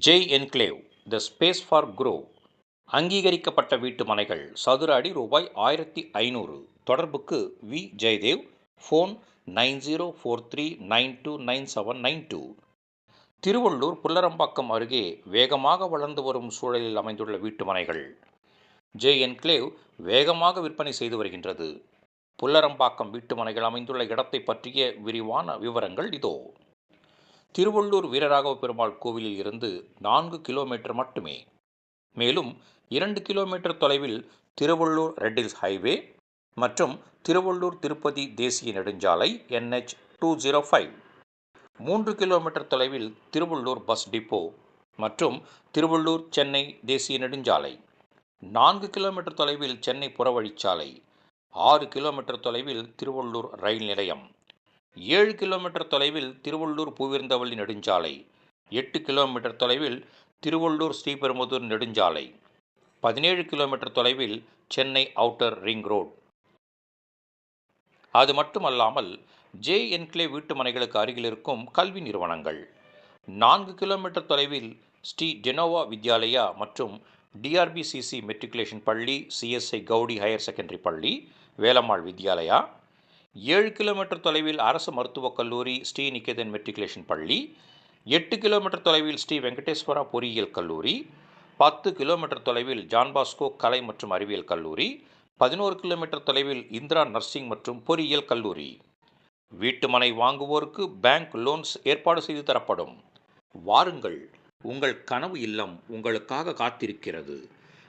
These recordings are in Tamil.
Jai enclave the space for grow அங்கீகரிக்கப்பட்ட வீட்டு மனைகள் சதுர அடி ரூபாய் 1500. தொடர்புக்கு வி ஜெயதேவ். ஃபோன் 9043929792. திருவள்ளூர் புல்லரம்பாக்கம் அருகே வேகமாக வளர்ந்து வரும் சூழலில் அமைந்துள்ள வீட்டு மனைகள் ஜெய் என்க்ளேவ் வேகமாக விற்பனை செய்து வருகின்றது. புல்லரம்பாக்கம் வீட்டு மனைகள் அமைந்துள்ள இடத்தை பற்றிய விரிவான விவரங்கள் இதோ. திருவள்ளூர் வீரராகவ பெருமாள் கோவிலில் இருந்து 4 கிலோமீட்டர் மட்டுமே. மேலும் 2 கிலோமீட்டர் தொலைவில் திருவள்ளூர் ரெட்டில்ஸ் ஹைவே மற்றும் திருவள்ளூர் திருப்பதி தேசிய நெடுஞ்சாலை NH 205. 3 கிலோமீட்டர் தொலைவில் திருவள்ளூர் பஸ் டிப்போ மற்றும் திருவள்ளூர் சென்னை தேசிய நெடுஞ்சாலை. 4 கிலோமீட்டர் தொலைவில் சென்னை புறவழிச்சாலை. 6 கிலோமீட்டர் தொலைவில் திருவள்ளூர் ரயில் நிலையம். 7 கிலோமீட்டர் தொலைவில் திருவள்ளூர் பூவிருந்தவள்ளி நெடுஞ்சாலை. 8 கிலோமீட்டர் தொலைவில் திருவள்ளூர் ஸ்ரீபெரும்புதூர் நெடுஞ்சாலை. 17 கிலோமீட்டர் தொலைவில் சென்னை அவுட்டர் ரிங் ரோடு. அது மட்டுமல்லாமல் ஜே என்க்ளேவ் வீட்டு மனைகளுக்கு அருகில் இருக்கும் கல்வி நிறுவனங்கள். 4 கிலோமீட்டர் தொலைவில் ஸ்ரீ ஜெனோவா வித்யாலயா மற்றும் DRBCC மெட்ரிகுலேஷன் பள்ளி, CSI கவுடி ஹையர் செகண்டரி பள்ளி, வேலம்மாள் வித்யாலயா. 7 கிலோமீட்டர் தொலைவில் அரசு மருத்துவக் கல்லூரி, ஸ்ரீ நிகேதன் மெட்ரிகுலேஷன் பள்ளி. 8 கிலோமீட்டர் தொலைவில் ஸ்ரீ வெங்கடேஸ்வரா பொறியியல் கல்லூரி. 10 கிலோமீட்டர் தொலைவில் ஜான்பாஸ்கோ கலை மற்றும் அறிவியல் கல்லூரி. 11 கிலோமீட்டர் தொலைவில் இந்திரா நர்சிங் மற்றும் பொறியியல் கல்லூரி. வீட்டு மனை வாங்குவோருக்கு பேங்க் லோன்ஸ் ஏற்பாடு செய்து தரப்படும். வாருங்கள், உங்கள் கனவு இல்லம் உங்களுக்காக காத்திருக்கிறது.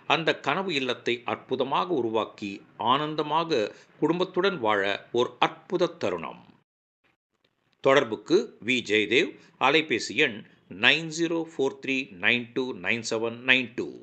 அந்த கனவு இல்லத்தை அற்புதமாக உருவாக்கி ஆனந்தமாக குடும்பத்துடன் வாழ ஒரு அற்புத தருணம். தொடர்புக்கு வி ஜெயதேவ். அலைபேசி எண் 9043929792.